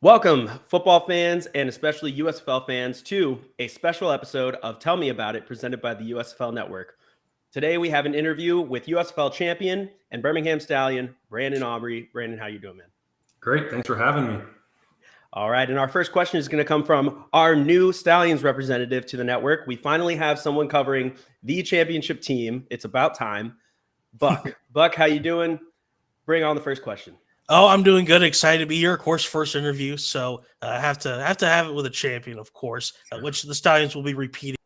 Welcome, football fans and especially USFL fans, to a special episode of Tell Me About It presented by the USFL Network. Today we have an interview with USFL champion and Birmingham Stallion, Brandon Aubrey. Brandon, how you doing, man? Great. Thanks for having me. All right, and our first question is going to come from our new Stallions representative to the network. We finally have someone covering the championship team. It's about time. Buck. Buck, how you doing? Bring on the first question. Oh, I'm doing good. Excited to be here. Of course, first interview, so I have to have it with a champion, of course, which the Stallions will be repeating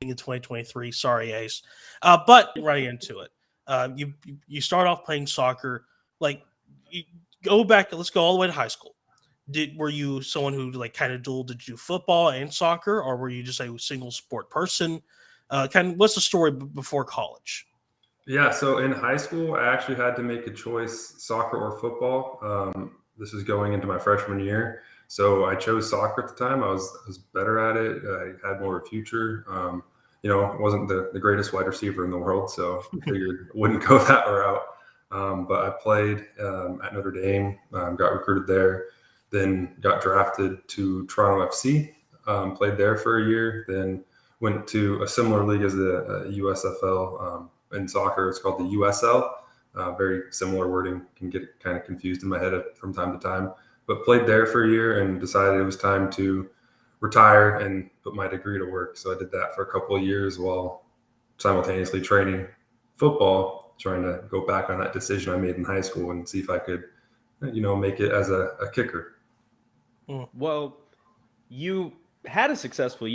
in 2023. Sorry, Ace. But right into it. You start off playing soccer. Like, you go back. Let's go all the way to high school. Were you someone who kind of dual? Did you do football and soccer, or were you just a single sport person? What's the story before college? Yeah, so in high school, I actually had to make a choice, soccer or football. This was going into my freshman year. So I chose soccer at the time. I was better at it. I had more of a future. Wasn't the greatest wide receiver in the world, so I figured I wouldn't go that route. But I played at Notre Dame, got recruited there, then got drafted to Toronto FC, played there for a year, then went to a similar league as the USFL. In soccer, it's called the USL. Very similar wording, can get kind of confused in my head from time to time. But played there for a year and decided it was time to retire and put my degree to work. So I did that for a couple of years while simultaneously training football, trying to go back on that decision I made in high school and see if I could, make it as a kicker. Well, you had a successful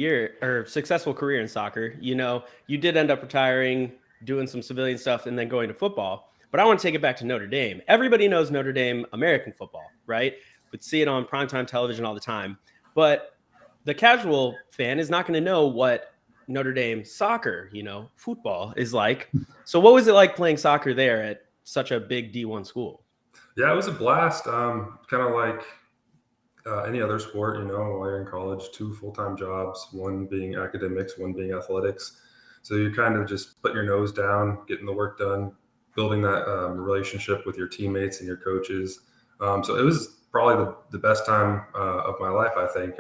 career in soccer. You did end up retiring, doing some civilian stuff, and then going to football. But I want to take it back to Notre Dame. Everybody knows Notre Dame American football, right? We'd see it on primetime television all the time. But the casual fan is not going to know what Notre Dame soccer, football is like. So what was it like playing soccer there at such a big D1 school? Yeah, it was a blast. Kind of like any other sport, while you're in college, 2 full-time jobs, one being academics, one being athletics. So you kind of just put your nose down, getting the work done, building that relationship with your teammates and your coaches. So it was probably the best time of my life, I think,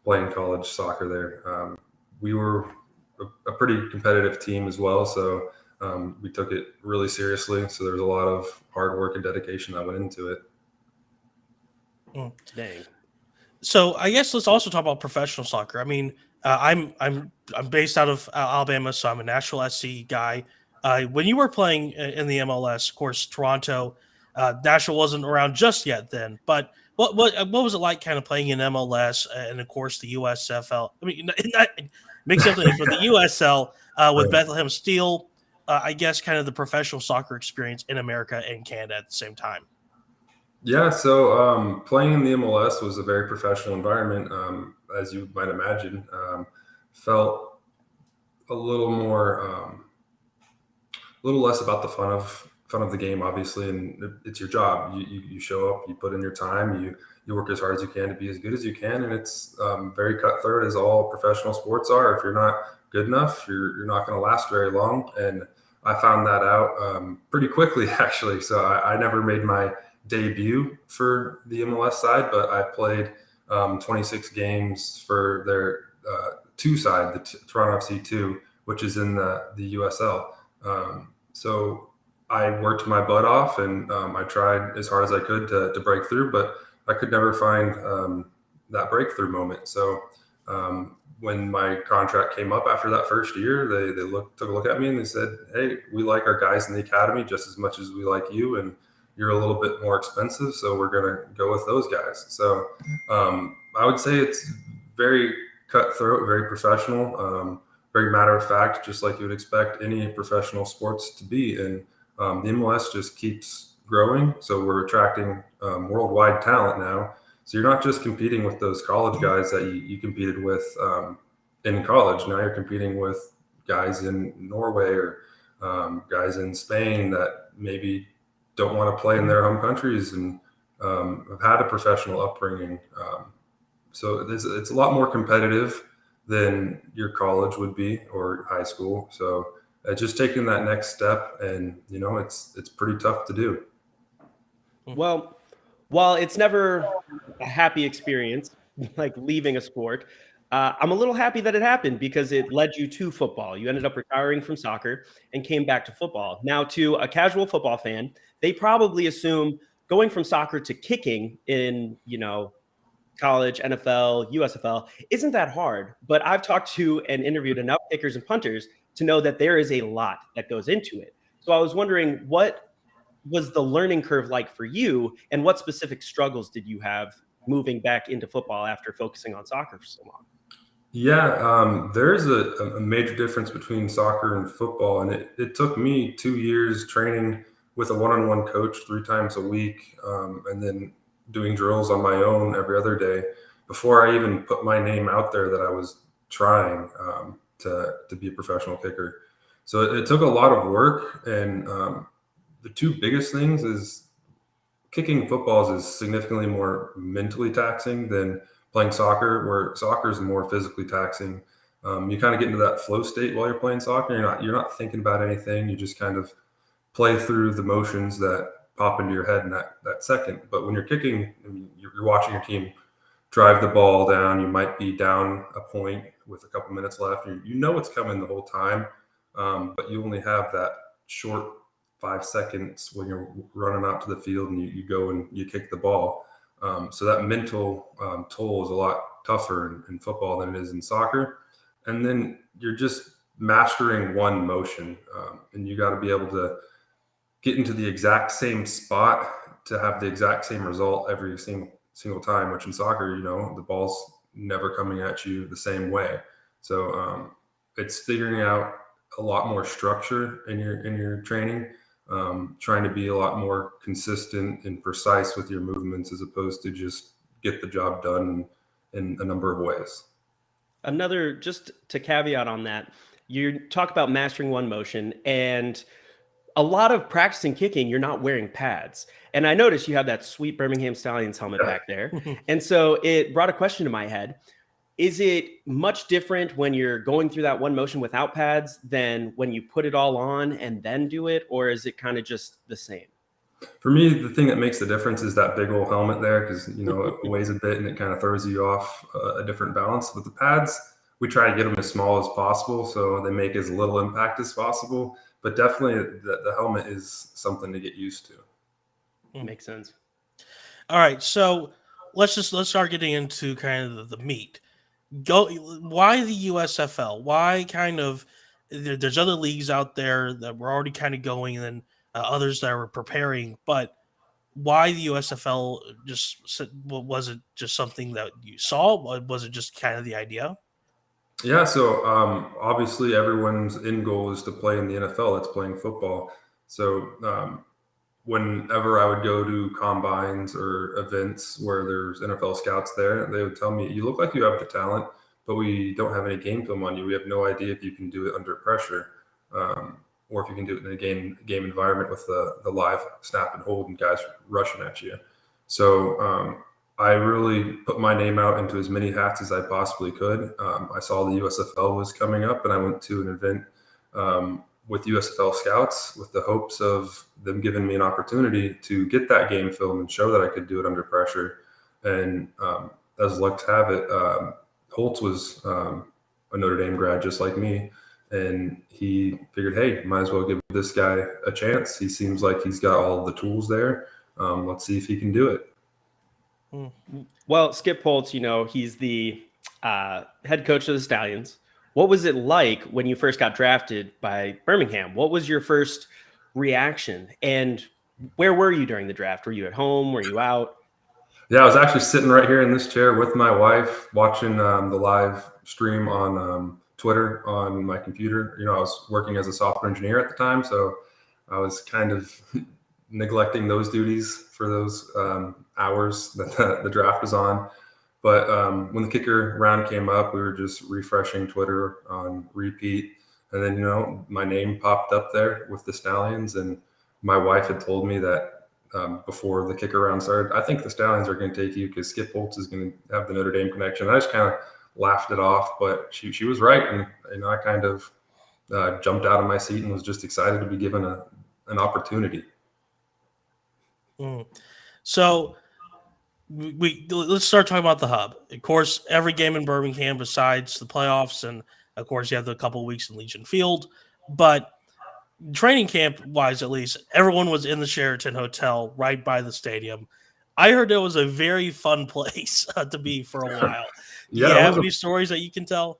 playing college soccer there. We were a pretty competitive team as well, so we took it really seriously. So there was a lot of hard work and dedication that went into it. Dang. So I guess let's also talk about professional soccer. I mean, I'm based out of Alabama, so I'm a Nashville SC guy. When you were playing in the MLS, of course, Toronto, Nashville wasn't around just yet then. But what was it like, kind of playing in MLS and of course the USFL? I mean, mix up things for the USL with Bethlehem Steel. I guess kind of the professional soccer experience in America and Canada at the same time. Yeah, so playing in the MLS was a very professional environment, as you might imagine. Felt a little more, a little less about the fun of the game, obviously, and it's your job. You show up, you put in your time, you work as hard as you can to be as good as you can, and it's very cutthroat, as all professional sports are. If you're not good enough, you're not going to last very long, and I found that out pretty quickly, actually. So I never made my debut for the MLS side, but I played 26 games for their 2 side, the Toronto FC 2, which is in the USL. So I worked my butt off, and I tried as hard as I could to break through, but I could never find that breakthrough moment. So when my contract came up after that first year, they took a look at me and they said, "Hey, we like our guys in the academy just as much as we like you, and you're a little bit more expensive, so we're going to go with those guys." So I would say it's very cutthroat, very professional, very matter of fact, just like you would expect any professional sports to be. And the MLS just keeps growing, so we're attracting worldwide talent now. So you're not just competing with those college guys that you competed with in college. Now you're competing with guys in Norway or guys in Spain that maybe don't want to play in their home countries and have had a professional upbringing. So it's a lot more competitive than your college would be or high school. So just taking that next step, and it's pretty tough to do. Well, While it's never a happy experience, like leaving a sport, I'm a little happy that it happened because it led you to football. You ended up retiring from soccer and came back to football. Now, to a casual football fan, they probably assume going from soccer to kicking in, college, NFL, USFL isn't that hard. But I've talked to and interviewed enough kickers and punters to know that there is a lot that goes into it. So I was wondering, what was the learning curve like for you, and what specific struggles did you have moving back into football after focusing on soccer for so long? Yeah, there's a major difference between soccer and football, and it took me 2 years training with a one-on-one coach 3 times a week, and then doing drills on my own every other day before I even put my name out there that I was trying to be a professional kicker. So it took a lot of work, and the two biggest things is kicking footballs is significantly more mentally taxing than playing soccer, where soccer is more physically taxing. You kind of get into that flow state while you're playing soccer. You're not thinking about anything. You just kind of play through the motions that pop into your head in that second. But when you're kicking, I mean, you're watching your team drive the ball down. You might be down a point with a couple minutes left. You know it's coming the whole time, but you only have that short 5 seconds when you're running out to the field and you go and you kick the ball. So that mental toll is a lot tougher in football than it is in soccer. And then you're just mastering one motion, and you got to be able to get into the exact same spot to have the exact same result every single time. Which in soccer, the ball's never coming at you the same way. So it's figuring out a lot more structure in your training, trying to be a lot more consistent and precise with your movements as opposed to just get the job done in a number of ways. Another, just to caveat on that, you talk about mastering one motion, and a lot of practicing kicking, you're not wearing pads. And I noticed you have that sweet Birmingham Stallions helmet Yeah. back there. And so it brought a question to my head. Is it much different when you're going through that one motion without pads than when you put it all on and then do it? Or is it kind of just the same? For me, the thing that makes the difference is that big old helmet there because it weighs a bit and it kind of throws you off a different balance. With the pads, we try to get them as small as possible so they make as little impact as possible. But definitely, the helmet is something to get used to. Makes sense. All right, so let's start getting into kind of the meat. Why the USFL? Why kind of there's other leagues out there that were already kind of going, and then others that were preparing, but why the USFL? Was it just something that you saw? Was it just kind of the idea? Yeah, so obviously everyone's end goal is to play in the NFL. That's playing football. So whenever I would go to combines or events where there's NFL scouts there, they would tell me, "You look like you have the talent, but we don't have any game film on you. We have no idea if you can do it under pressure, or if you can do it in a game environment with the live snap and hold and guys rushing at you." So I really put my name out into as many hats as I possibly could. I saw the USFL was coming up, and I went to an event with USFL scouts with the hopes of them giving me an opportunity to get that game film and show that I could do it under pressure. And as luck to have it, Holtz was a Notre Dame grad just like me. And he figured, hey, might as well give this guy a chance. He seems like he's got all the tools there. Let's see if he can do it. Well, Skip Holtz, he's the head coach of the Stallions. What was it like when you first got drafted by Birmingham? What was your first reaction? And where were you during the draft? Were you at home? Were you out? Yeah, I was actually sitting right here in this chair with my wife watching the live stream on Twitter on my computer. I was working as a software engineer at the time, so I was kind of neglecting those duties for those hours that the draft was on. But when the kicker round came up, we were just refreshing Twitter on repeat. And then, my name popped up there with the Stallions. And my wife had told me that before the kicker round started, I think the Stallions are going to take you because Skip Holtz is going to have the Notre Dame connection. I just kind of laughed it off, but she was right. And, I kind of jumped out of my seat and was just excited to be given an opportunity. So let's start talking about the hub. Of course, every game in Birmingham besides the playoffs, and of course you have the couple of weeks in Legion Field. But training camp wise, at least, everyone was in the Sheraton Hotel right by the stadium. I heard it was a very fun place to be for a while. Do you Yeah, have any stories that you can tell?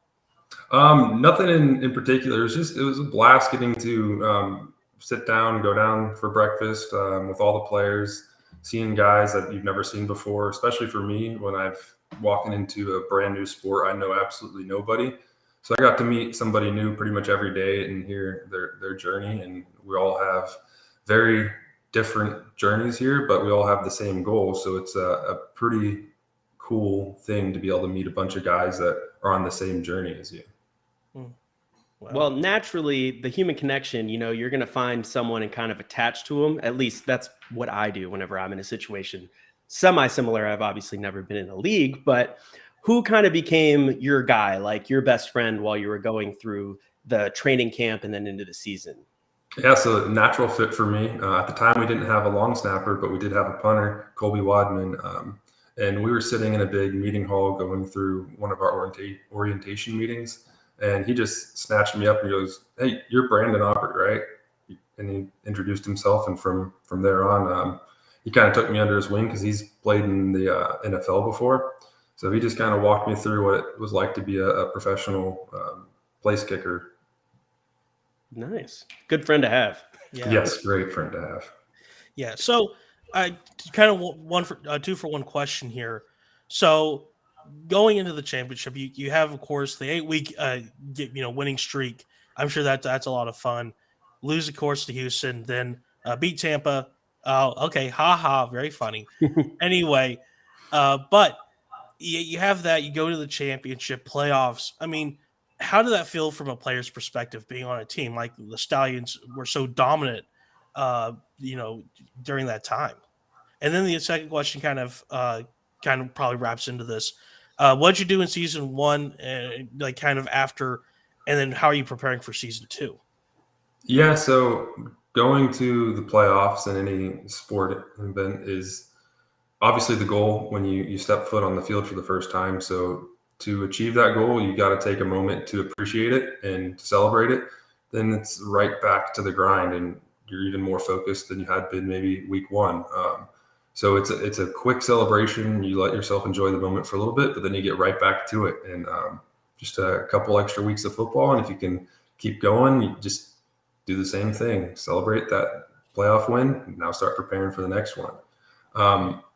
nothing in particular. It was a blast getting to sit down, go down for breakfast with all the players, seeing guys that you've never seen before. Especially for me, when I've walking into a brand new sport, I know absolutely nobody. So I got to meet somebody new pretty much every day and hear their journey. And we all have very different journeys here, but we all have the same goal. So it's a pretty cool thing to be able to meet a bunch of guys that are on the same journey as you. Hmm. Well, naturally, the human connection, you're going to find someone and kind of attach to them. At least that's what I do whenever I'm in a situation semi-similar. I've obviously never been in a league, but who kind of became your guy, like your best friend while you were going through the training camp and then into the season? Yeah, so natural fit for me. At the time, we didn't have a long snapper, but we did have a punter, Colby Wadman. And we were sitting in a big meeting hall going through one of our orientation meetings. And he just snatched me up and goes, "Hey, you're Brandon Aubrey, right?" And he introduced himself. And from there on, he kind of took me under his wing because he's played in the NFL before. So he just kind of walked me through what it was like to be a professional place kicker. Nice. Good friend to have. Yeah. Yes, great friend to have. Yeah. So I kind of one for 2-for-1 question here. So going into the championship, you have of course the 8-week winning streak. I'm sure that's a lot of fun. Lose of course to Houston, then beat Tampa. Oh, okay, ha, very funny. Anyway, but you have that. You go to the championship playoffs. I mean, how did that feel from a player's perspective, being on a team like the Stallions were so dominant, uh, during that time? And then the second question kind of probably wraps into this. What'd you do in season one, like kind of after, and then how are you preparing for season two? Yeah, so going to the playoffs in any sport event is obviously the goal when you step foot on the field for the first time. So to achieve that goal, you got to take a moment to appreciate it and celebrate it. Then it's right back to the grind, and you're even more focused than you had been maybe week one. So it's a quick celebration. You let yourself enjoy the moment for a little bit, but then you get right back to it. And just a couple extra weeks of football, and if you can keep going, you just do the same thing. Celebrate that playoff win. Now start preparing for the next one.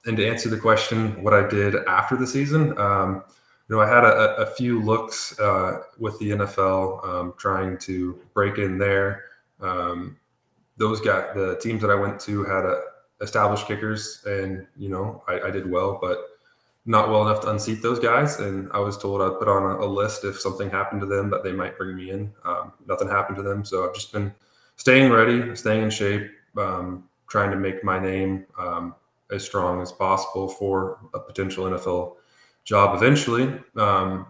And to answer the question, what I did after the season, I had a few looks with the NFL, trying to break in there. The teams that I went to had established kickers, and I did well, but not well enough to unseat those guys. And I was told I'd put on a list if something happened to them that they might bring me in. Nothing happened to them, so I've just been staying ready, staying in shape, trying to make my name as strong as possible for a potential NFL job eventually. And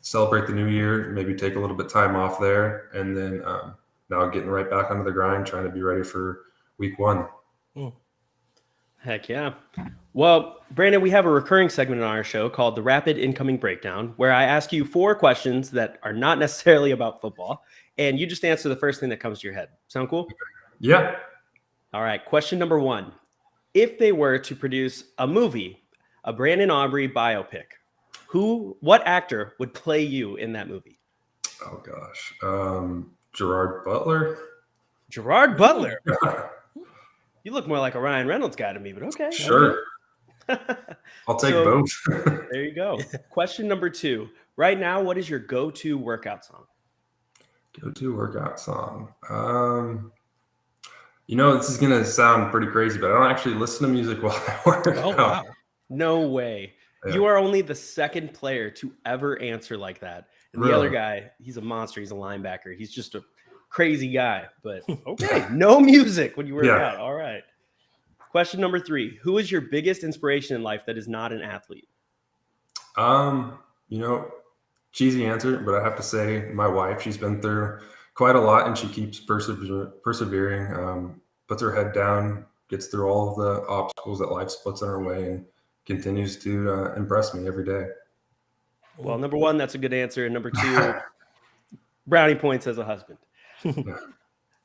celebrate the new year, maybe take a little bit time off there, and then now getting right back onto the grind, trying to be ready for week one. Heck yeah. Well, Brandon, we have a recurring segment on our show called the Rapid Incoming Breakdown, where I ask you 4 questions that are not necessarily about football, and you just answer the first thing that comes to your head. Sound cool? Yeah. All right. Question number 1. If they were to produce a movie, a Brandon Aubrey biopic, what actor would play you in that movie? Oh gosh. Gerard Butler. Gerard Butler. You look more like a Ryan Reynolds guy to me, but okay. Sure. I'll take both. There you go. Question number 2. Right now, what is your go-to workout song? Go-to workout song. This is gonna sound pretty crazy, but I don't actually listen to music while I work. Oh wow. No way. Yeah. You are only the second player to ever answer like that. And the other guy, he's a monster. He's a linebacker. He's just a crazy guy. But okay, no music when you work out. All right. Question number 3. Who is your biggest inspiration in life that is not an athlete? Cheesy answer, but I have to say my wife. She's been through quite a lot, and she keeps persevering, puts her head down, gets through all of the obstacles that life puts in our way and continues to impress me every day. Well, number one, that's a good answer. And number two, brownie points as a husband.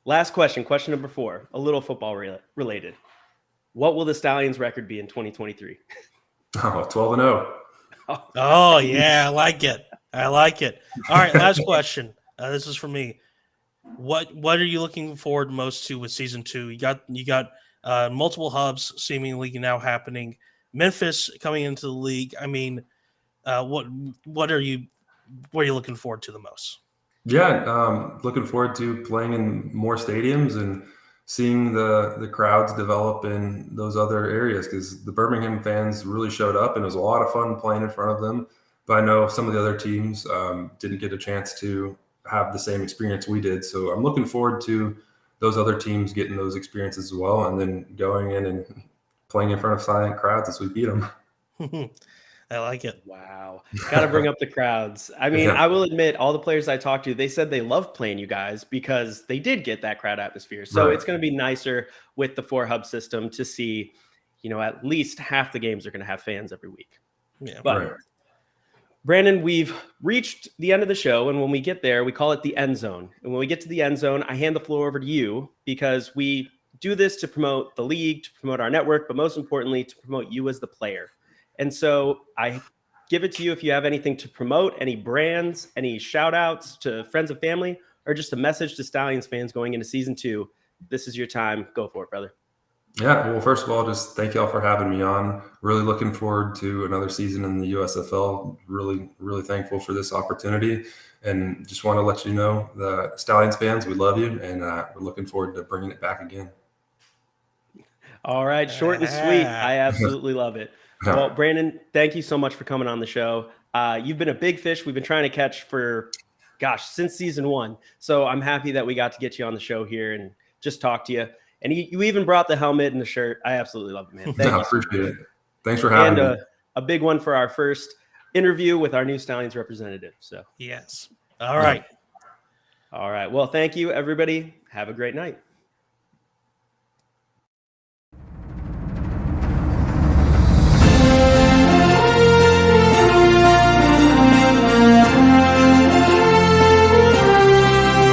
Last question, question number 4, a little football related. What will the Stallions record be in 2023? Oh, 12-0. Oh yeah, I like it. I like it. All right, last question. This is for me. What are you looking forward most to with season 2? You got multiple hubs seemingly now happening. Memphis coming into the league. I mean, what are you looking forward to the most? Yeah, looking forward to playing in more stadiums and seeing the crowds develop in those other areas, because the Birmingham fans really showed up and it was a lot of fun playing in front of them. But I know some of the other teams didn't get a chance to have the same experience we did. So I'm looking forward to those other teams getting those experiences as well, and then going in and playing in front of silent crowds as we beat them. I like it. Wow. Got to bring up the crowds. I mean, Yeah. I will admit, all the players I talked to, they said they love playing you guys because they did get that crowd atmosphere. So Right. it's going to be nicer with the 4 hub system to see, at least half the games are going to have fans every week. Yeah. But Right. Brandon, we've reached the end of the show. And when we get there, we call it the end zone. And when we get to the end zone, I hand the floor over to you because we do this to promote the league, to promote our network, but most importantly, to promote you as the player. And so I give it to you if you have anything to promote, any brands, any shout outs to friends and family, or just a message to Stallions fans going into season 2. This is your time. Go for it, brother. Yeah, well, first of all, just thank y'all for having me on. Really looking forward to another season in the USFL. Really, really thankful for this opportunity. And just want to let you know, the Stallions fans, we love you, and we're looking forward to bringing it back again. All right. Short and sweet. I absolutely love it. Well, Brandon, thank you so much for coming on the show. You've been a big fish we've been trying to catch for, since season 1. So I'm happy that we got to get you on the show here and just talk to you. And you even brought the helmet and the shirt. I absolutely love it, man. Thank you. Appreciate it. Thanks for having me. And a big one for our first interview with our new Stallions representative. So yes. All right. All right. Well, thank you, everybody. Have a great night.